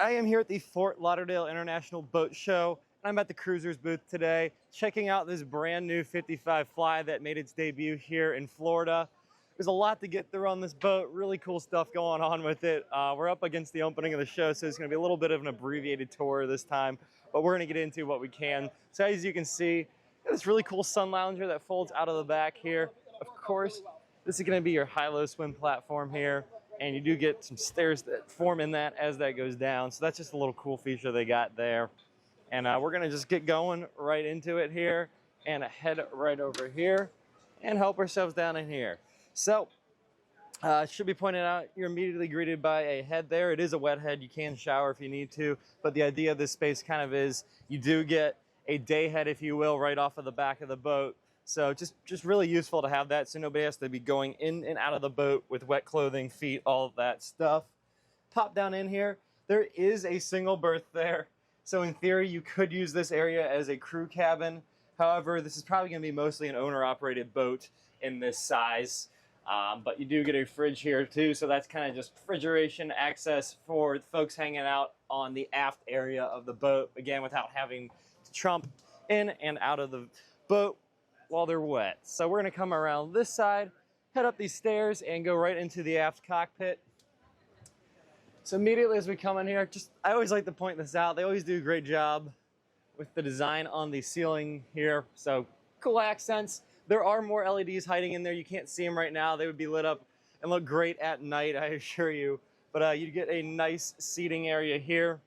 I am here at the Fort Lauderdale International Boat Show, and I'm at the Cruisers booth today, checking out this brand new 55 Fly that made its debut here in Florida. There's a lot to get through on this boat, really cool stuff going on with it. We're up against the opening of the show, so it's going to be a little bit of an abbreviated tour this time, but we're going to get into what we can. So as you can see, this really cool sun lounger that folds out of the back here. Of course, this is going to be your high-low swim platform here. And you do get some stairs that form in that as that goes down. So that's just a little cool feature they got there. And we're going to just get going right into it here and head right over here and help ourselves down in here. So should be pointed out, you're immediately greeted by a head there. It is a wet head. You can shower if you need to. But the idea of this space kind of is you do get a day head, if you will, right off of the back of the boat. So just really useful to have that so nobody has to be going in and out of the boat with wet clothing, feet, all of that stuff. Pop down in here. There is a single berth there. So in theory, you could use this area as a crew cabin. However, this is probably going to be mostly an owner-operated boat in this size. But you do get a fridge here too, so that's kind of just refrigeration access for folks hanging out on the aft area of the boat, again, without having to trump in and out of the boat while they're wet. So we're going to come around this side, head up these stairs, and go right into the aft cockpit. So immediately as we come in here, I always like to point this out. They always do a great job with the design on the ceiling here. So cool accents. There are more LEDs hiding in there. You can't see them right now. They would be lit up and look great at night, I assure you. But you get a nice seating area here.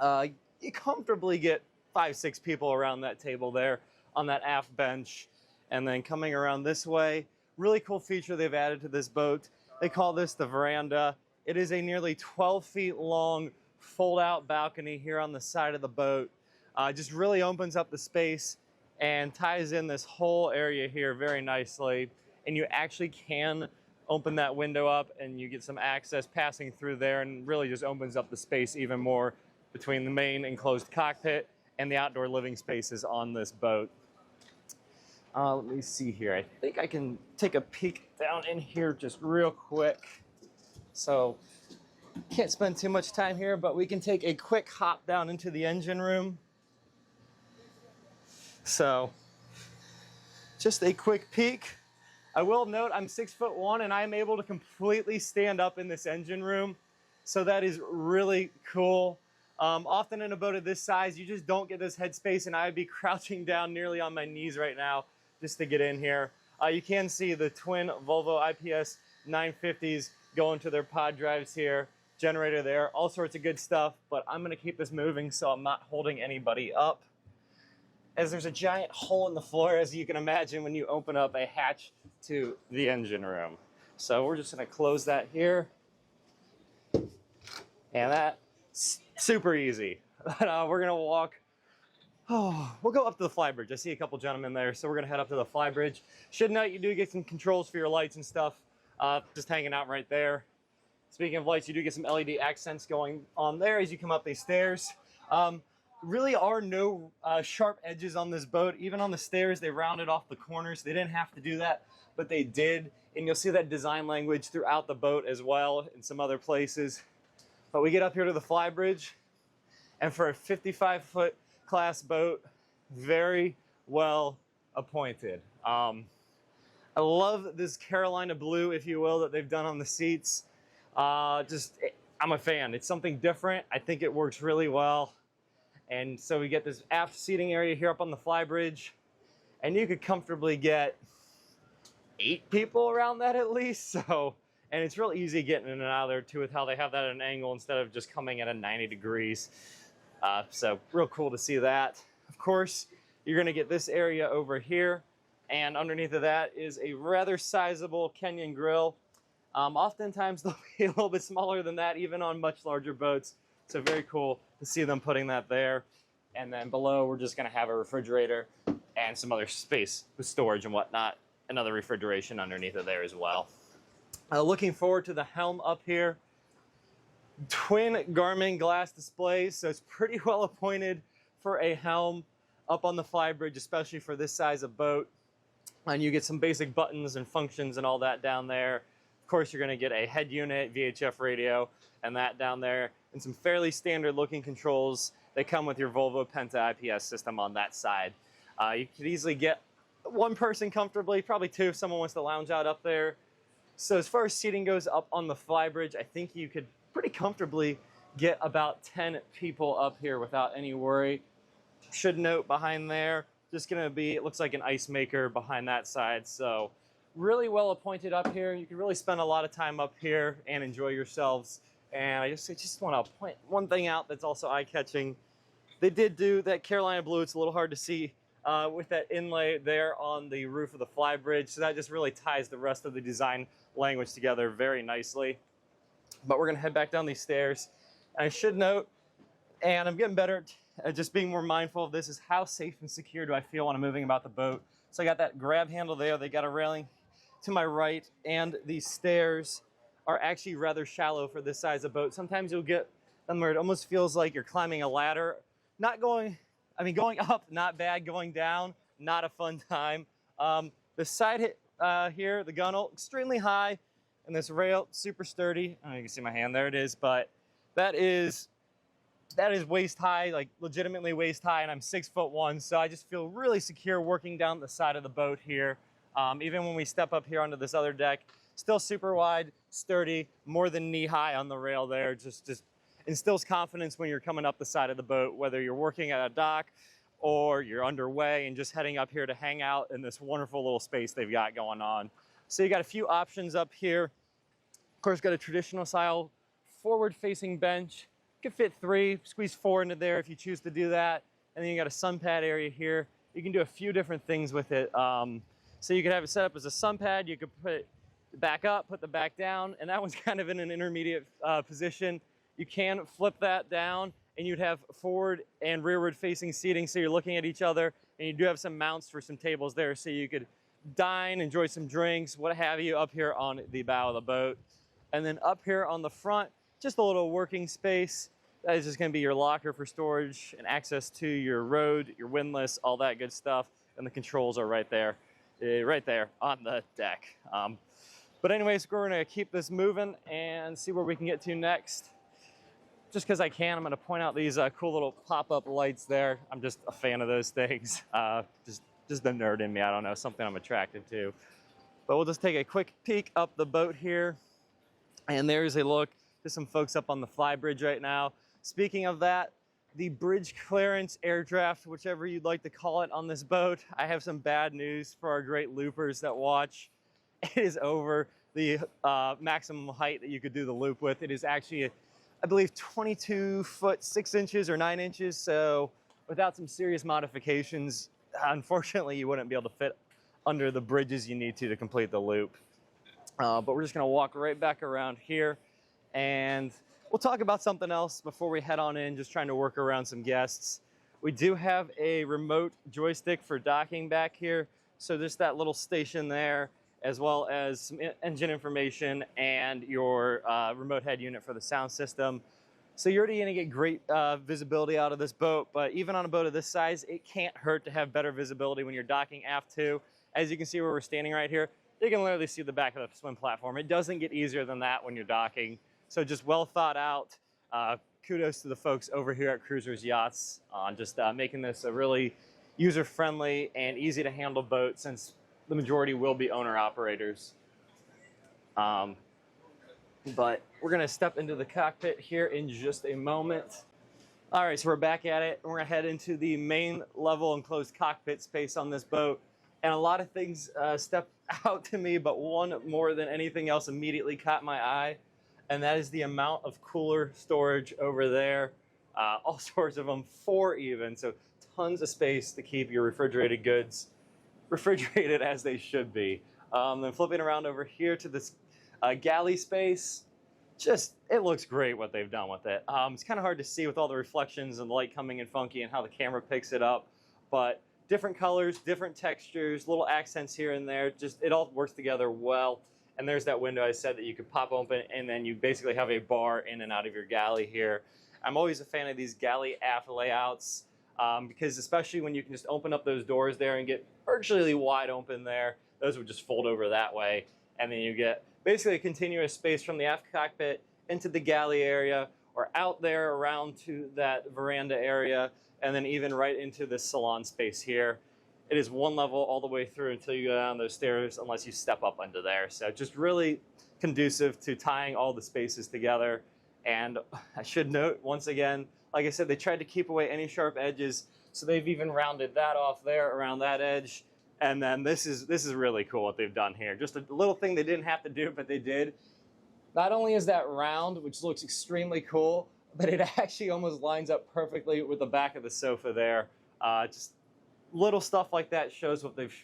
You comfortably get 5-6 people around that table there on that aft bench. And then coming around this way, really cool feature they've added to this boat. They call this the veranda. It is a nearly 12 feet long fold-out balcony here on the side of the boat. Just really opens up the space and ties in this whole area here very nicely. And you actually can open that window up and you get some access passing through there, and really just opens up the space even more between the main enclosed cockpit and the outdoor living spaces on this boat. Let me see here. I think I can take a peek down in here just real quick. So can't spend too much time here, but we can take a quick hop down into the engine room. So just a quick peek. I will note I'm 6'1" and I'm able to completely stand up in this engine room. So that is really cool. Often in a boat of this size, you just don't get this headspace, and I would be crouching down nearly on my knees right now just to get in here. You can see the twin Volvo IPS 950s going to their pod drives here, generator there, all sorts of good stuff, but I'm going to keep this moving so I'm not holding anybody up, as there's a giant hole in the floor, as you can imagine, when you open up a hatch to the engine room. So we're just going to close that here, and that's super easy. We're going to walk. We'll go up to the Flybridge. I see a couple gentlemen there, so we're going to head up to the Flybridge. Should note you do get some controls for your lights and stuff, just hanging out right there. Speaking of lights, you do get some LED accents going on there as you come up these stairs. Really are no sharp edges on this boat. Even on the stairs, they rounded off the corners. They didn't have to do that, but they did. And you'll see that design language throughout the boat as well in some other places. But we get up here to the Flybridge, and for a 55-foot class boat, very well appointed. I love this Carolina blue, if you will, that they've done on the seats. I'm a fan. It's something different. I think it works really well. And so we get this aft seating area here up on the Flybridge, and you could comfortably get 8 people around that at least. So, and it's real easy getting in and out of there too, with how they have that at an angle instead of just coming at a 90 degrees. So real cool to see that. Of course, you're going to get this area over here, and underneath of that is a rather sizable Kenyan grill. Oftentimes they'll be a little bit smaller than that, even on much larger boats. So very cool to see them putting that there. And then below, we're just going to have a refrigerator and some other space with storage and whatnot. Another refrigeration underneath of there as well. Looking forward to the helm up here. Twin Garmin glass displays, so it's pretty well appointed for a helm up on the Flybridge, especially for this size of boat. And you get some basic buttons and functions and all that down there. Of course, you're going to get a head unit, VHF radio, and that down there. and some fairly standard looking controls that come with your Volvo Penta IPS system on that side. You could easily get one person comfortably, probably two if someone wants to lounge out up there. So as far as seating goes up on the Flybridge, I think you could pretty comfortably get about 10 people up here without any worry. Should note behind there, just gonna be, it looks like an ice maker behind that side. So really well appointed up here. You can really spend a lot of time up here and enjoy yourselves. And I just want to point one thing out that's also eye-catching. They did do that Carolina blue. It's a little hard to see with that inlay there on the roof of the Flybridge. So that just really ties the rest of the design language together very nicely. But we're going to head back down these stairs. And I should note, and I'm getting better at just being more mindful of this, is how safe and secure do I feel when I'm moving about the boat. So I got that grab handle there. They got a railing to my right, and these stairs are actually rather shallow for this size of boat. Sometimes you'll get them where it almost feels like you're climbing a ladder. Going up, not bad. Going down, not a fun time. The side hit here, the gunnel, extremely high, and this rail, super sturdy. I don't know if you can see my hand, there it is, but that is waist high, like legitimately waist high, and I'm 6'1", so I just feel really secure working down the side of the boat here. Even when we step up here onto this other deck, still super wide, sturdy, more than knee high on the rail there. Just instills confidence when you're coming up the side of the boat, whether you're working at a dock or you're underway and just heading up here to hang out in this wonderful little space they've got going on. So you got a few options up here. Of course, got a traditional style forward-facing bench. You can fit 3, squeeze 4 into there if you choose to do that. And then you got a sun pad area here. You can do a few different things with it. So you could have it set up as a sun pad. You could put it back up, put the back down, and that one's kind of in an intermediate position. You can flip that down, and you'd have forward and rearward facing seating, so you're looking at each other, and you do have some mounts for some tables there, so you could dine, enjoy some drinks, what have you, up here on the bow of the boat. And then up here on the front, just a little working space. That is just going to be your locker for storage and access to your road, your windlass, all that good stuff, and the controls are right there on the deck. But anyways, we're going to keep this moving and see where we can get to next. Just because I can, I'm going to point out these cool little pop-up lights there. I'm just a fan of those things. Just the nerd in me, I don't know, something I'm attracted to. But we'll just take a quick peek up the boat here. And there's a look to some folks up on the Flybridge right now. Speaking of that, the bridge clearance, air draft, whichever you'd like to call it on this boat, I have some bad news for our great loopers that watch. It is over the maximum height that you could do the loop with. It is actually, I believe, 22 foot 6 inches or 9 inches. So without some serious modifications, unfortunately, you wouldn't be able to fit under the bridges you need to complete the loop. But we're just gonna walk right back around here, and we'll talk about something else before we head on in, just trying to work around some guests. We do have a remote joystick for docking back here. So just that little station there, as well as some engine information and your remote head unit for the sound system. So you're already gonna get great visibility out of this boat, but even on a boat of this size, it can't hurt to have better visibility when you're docking aft too. As you can see where we're standing right here, you can literally see the back of the swim platform. It doesn't get easier than that when you're docking. So just well thought out. Kudos to the folks over here at Cruisers Yachts on just making this a really user-friendly and easy to handle boat, since the majority will be owner-operators. But we're gonna step into the cockpit here in just a moment. All right, so we're back at it, and we're gonna head into the main level enclosed cockpit space on this boat. And a lot of things stepped out to me, but one more than anything else immediately caught my eye, and that is the amount of cooler storage over there. All sorts of them, 4 even, so tons of space to keep your refrigerated goods refrigerated as they should be. Then flipping around over here to this galley space, it looks great what they've done with it. It's kind of hard to see with all the reflections and the light coming in funky and how the camera picks it up, but different colors, different textures, little accents here and there, it all works together well. And there's that window I said that you could pop open, and then you basically have a bar in and out of your galley here. I'm always a fan of these galley aft layouts, because especially when you can just open up those doors there and get virtually wide open there, those would just fold over that way. And then you get basically a continuous space from the aft cockpit into the galley area, or out there around to that veranda area, and then even right into this salon space here. It is one level all the way through until you go down those stairs, unless you step up under there. So just really conducive to tying all the spaces together. And I should note, once again, like I said, they tried to keep away any sharp edges, so they've even rounded that off there around that edge. And then this is really cool what they've done here. Just a little thing they didn't have to do, but they did. Not only is that round, which looks extremely cool, but it actually almost lines up perfectly with the back of the sofa there. Just little stuff like that shows what they've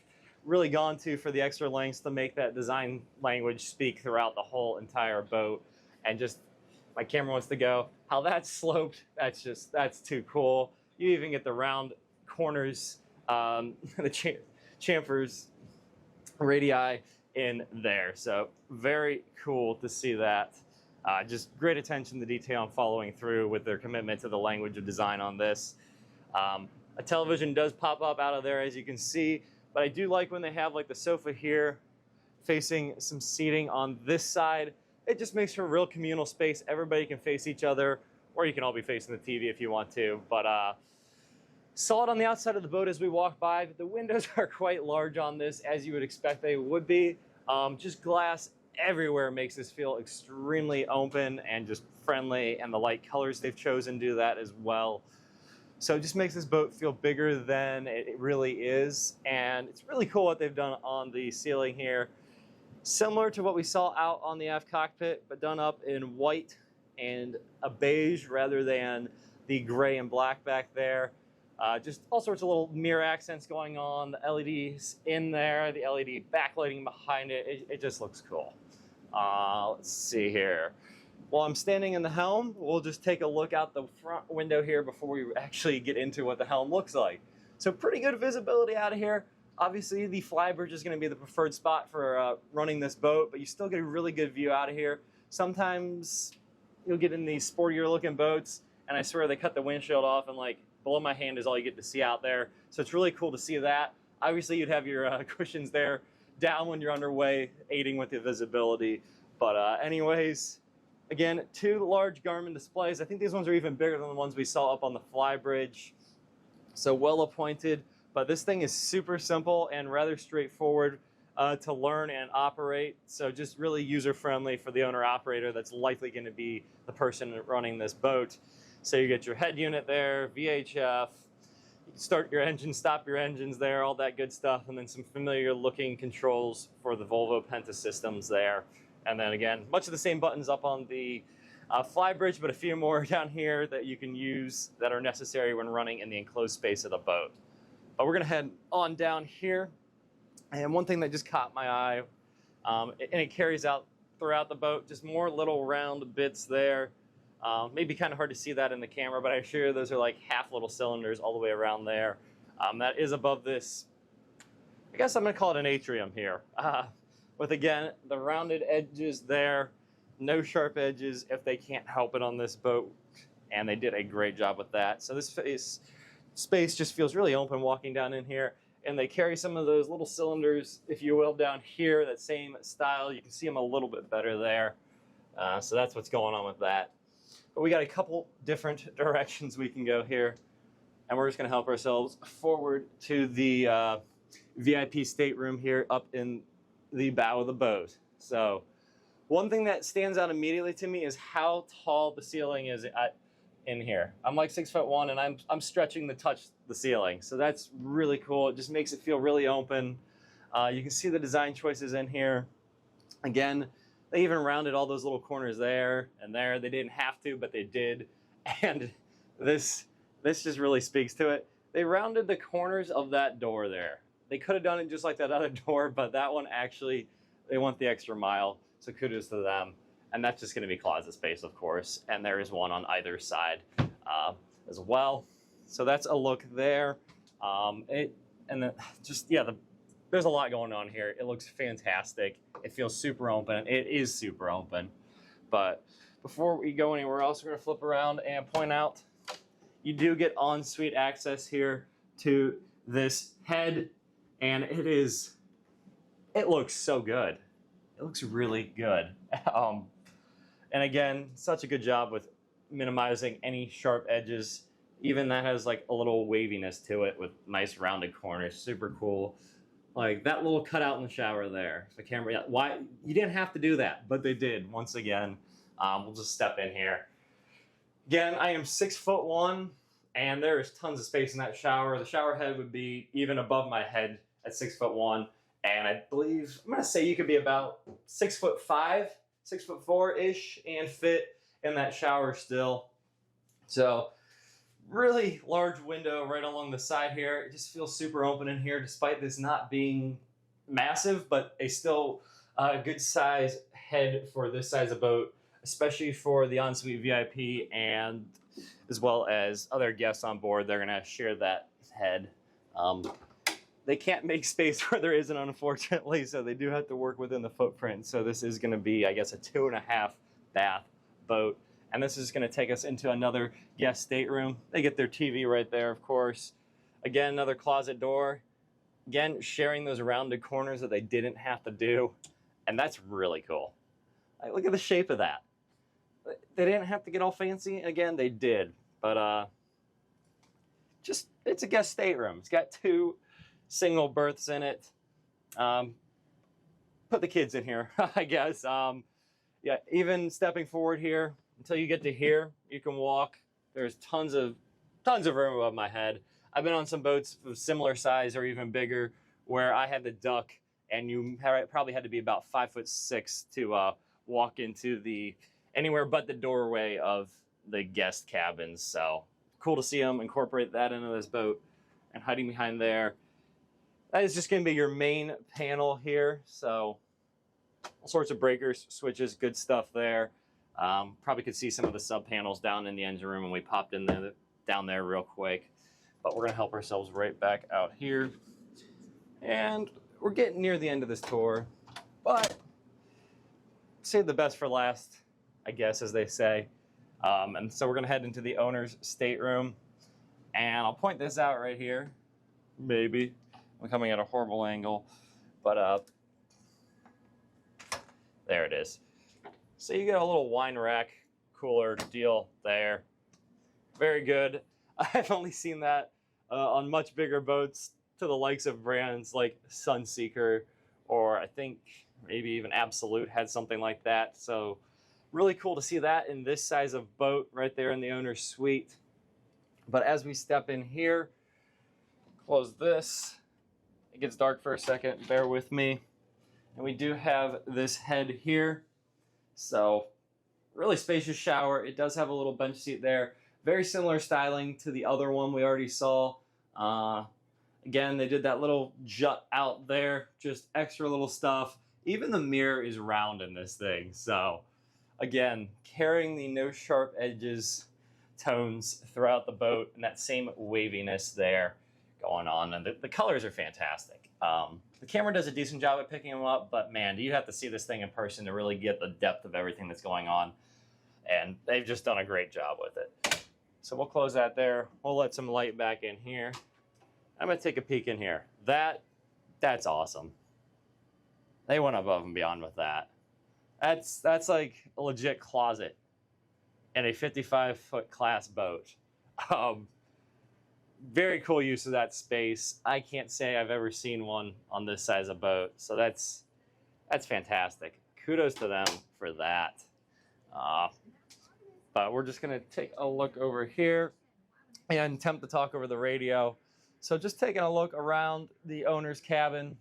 really gone to for the extra lengths to make that design language speak throughout the whole entire boat. And just, my camera wants to go, how that's sloped, that's too cool. You even get the round corners, the chamfers radii in there. So very cool to see that. Just great attention to detail and following through with their commitment to the language of design on this. A television does pop up out of there, as you can see, but I do like when they have like the sofa here facing some seating on this side. It just makes for a real communal space. Everybody can face each other, or you can all be facing the TV if you want to. But saw it on the outside of the boat as we walked by. The windows are quite large on this, as you would expect they would be. Just glass everywhere makes this feel extremely open and just friendly, and the light colors they've chosen do that as well. So it just makes this boat feel bigger than it really is. And it's really cool what they've done on the ceiling here. Similar to what we saw out on the aft cockpit, but done up in white and a beige rather than the gray and black back there. Just all sorts of little mirror accents going on, the LEDs in there, the LED backlighting behind it. It just looks cool. Let's see here. While I'm standing in the helm, we'll just take a look out the front window here before we actually get into what the helm looks like. So pretty good visibility out of here. Obviously, the Flybridge is going to be the preferred spot for running this boat, but you still get a really good view out of here. Sometimes you'll get in these sportier looking boats, and I swear they cut the windshield off, and like below my hand is all you get to see out there. So it's really cool to see that. Obviously, you'd have your cushions there down when you're underway, aiding with the visibility. But anyways, again, 2 large Garmin displays. I think these ones are even bigger than the ones we saw up on the Flybridge. So well appointed, but this thing is super simple and rather straightforward to learn and operate. So just really user-friendly for the owner-operator that's likely going to be the person running this boat. So you get your head unit there, VHF, you can start your engine, stop your engines there, all that good stuff, and then some familiar looking controls for the Volvo Penta systems there. And then again, much of the same buttons up on the Flybridge, but a few more down here that you can use that are necessary when running in the enclosed space of the boat. But we're going to head on down here. And one thing that just caught my eye, and it carries out throughout the boat, just more little round bits there. Maybe kind of hard to see that in the camera, but I assure you those are like half little cylinders all the way around there. That is above this, I guess I'm going to call it an atrium here. With, again, the rounded edges there, no sharp edges if they can't help it on this boat, and they did a great job with that. So this space just feels really open walking down in here, and they carry some of those little cylinders, if you will, down here, that same style. You can see them a little bit better there. So that's what's going on with that. But we got a couple different directions we can go here, and we're just going to help ourselves forward to the VIP stateroom here up in the bow of the boat. So one thing that stands out immediately to me is how tall the ceiling is in here. I'm like 6'1", and I'm stretching to touch the ceiling. So that's really cool. It just makes it feel really open. You can see the design choices in here. Again, they even rounded all those little corners there and there. They didn't have to, but they did. And this just really speaks to it. They rounded the corners of that door there. They could have done it just like that other door, but that one actually, they went the extra mile. So kudos to them. And that's just going to be closet space, of course. And there is one on either side as well. So that's a look there. There's a lot going on here. It looks fantastic. It feels super open. It is super open. But before we go anywhere else, we're going to flip around and point out you do get en-suite access here to this head. And it looks so good. It looks really good. And again, such a good job with minimizing any sharp edges. Even that has like a little waviness to it with nice rounded corners. Super cool. Like that little cutout in the shower there. The camera, yeah, why you didn't have to do that, but they did. Once again, we'll just step in here. Again, I am 6'1", and there is tons of space in that shower. The shower head would be even above my head at 6'1", and I believe I'm gonna say you could be about 6'5", 6'4" and fit in that shower still. So really large window right along the side here. It just feels super open in here, despite this not being massive, but a still good size head for this size of boat, especially for the ensuite VIP and as well as other guests on board. They're gonna share that head. They can't make space where there isn't, unfortunately, so they do have to work within the footprint. So this is gonna be, I guess, a 2.5 bath boat. And this is going to take us into another guest stateroom. They get their TV right there, of course. Again, another closet door. Again, sharing those rounded corners that they didn't have to do. And that's really cool. Like, look at the shape of that. They didn't have to get all fancy. Again, they did. But just, it's a guest stateroom. It's got 2 single berths in it. Put the kids in here, I guess. Yeah, even stepping forward here, until you get to here, you can walk. There's tons of room above my head. I've been on some boats of similar size or even bigger where I had to duck, and you probably had to be about 5'6" to walk into anywhere but the doorway of the guest cabins. So cool to see them incorporate that into this boat. And hiding behind there, that is just going to be your main panel here. So all sorts of breakers, switches, good stuff there. Probably could see some of the sub panels down in the engine room when we popped in there, down there real quick. But we're going to help ourselves right back out here. And we're getting near the end of this tour. But save the best for last, I guess, as they say. And so we're going to head into the owner's stateroom. And I'll point this out right here. Maybe. I'm coming at a horrible angle. But there it is. So you get a little wine rack cooler deal there. Very good. I've only seen that on much bigger boats to the likes of brands like Sunseeker, or I think maybe even Absolute had something like that. So really cool to see that in this size of boat right there in the owner's suite. But as we step in here, close this. It gets dark for a second, bear with me. And we do have this head here. So really spacious shower. It does have a little bench seat there. Very similar styling to the other one we already saw. Again, they did that little jut out there, just extra little stuff. Even the mirror is round in this thing. So again, carrying the no sharp edges tones throughout the boat and that same waviness there going on. And the colors are fantastic. The camera does a decent job at picking them up, but man, do you have to see this thing in person to really get the depth of everything that's going on. And they've just done a great job with it. So we'll close that there. We'll let some light back in here. I'm going to take a peek in here. That's awesome. They went above and beyond with that. That's like a legit closet in a 55-foot class boat. Very cool use of that space. I can't say I've ever seen one on this size of boat. So that's fantastic. Kudos to them for that. But we're just going to take a look over here and attempt to talk over the radio. So just taking a look around the owner's cabin.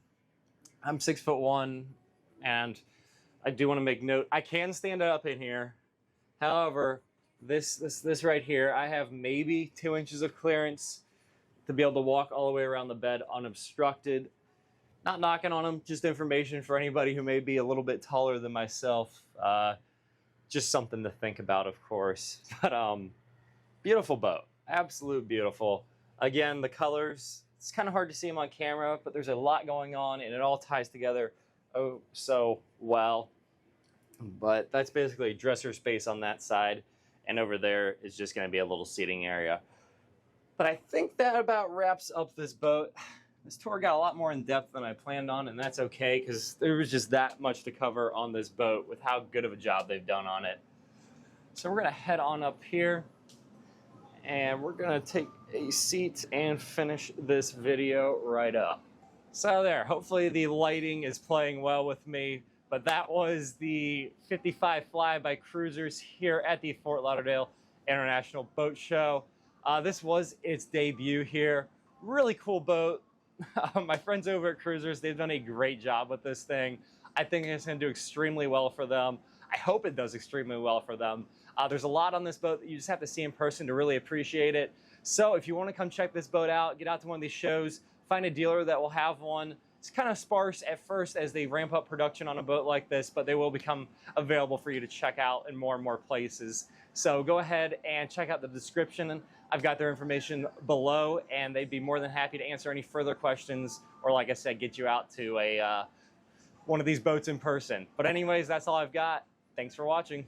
I'm 6'1", and I do want to make note, I can stand up in here. However, this right here, I have maybe 2 inches of clearance to be able to walk all the way around the bed unobstructed. Not knocking on them, just information for anybody who may be a little bit taller than myself. Just something to think about, of course. But beautiful boat, absolute beautiful. Again, the colors, it's kind of hard to see them on camera, but there's a lot going on and it all ties together oh so well. But that's basically dresser space on that side, and over there is just going to be a little seating area. But I think that about wraps up this boat. This tour got a lot more in depth than I planned on, and that's okay because there was just that much to cover on this boat with how good of a job they've done on it. So we're gonna head on up here and we're gonna take a seat and finish this video right up. So there, hopefully the lighting is playing well with me, but that was the 55 Fly by Cruisers here at the Fort Lauderdale International Boat Show. This was its debut here. Really cool boat. My friends over at Cruisers, they've done a great job with this thing. I think it's gonna do extremely well for them. I hope it does extremely well for them. There's a lot on this boat that you just have to see in person to really appreciate it. So if you want to come check this boat out, get out to one of these shows, find a dealer that will have one. It's kind of sparse at first as they ramp up production on a boat like this, but they will become available for you to check out in more and more places. So go ahead and check out the description. I've got their information below, and they'd be more than happy to answer any further questions, or like I said, get you out to one of these boats in person. But anyways, that's all I've got. Thanks for watching.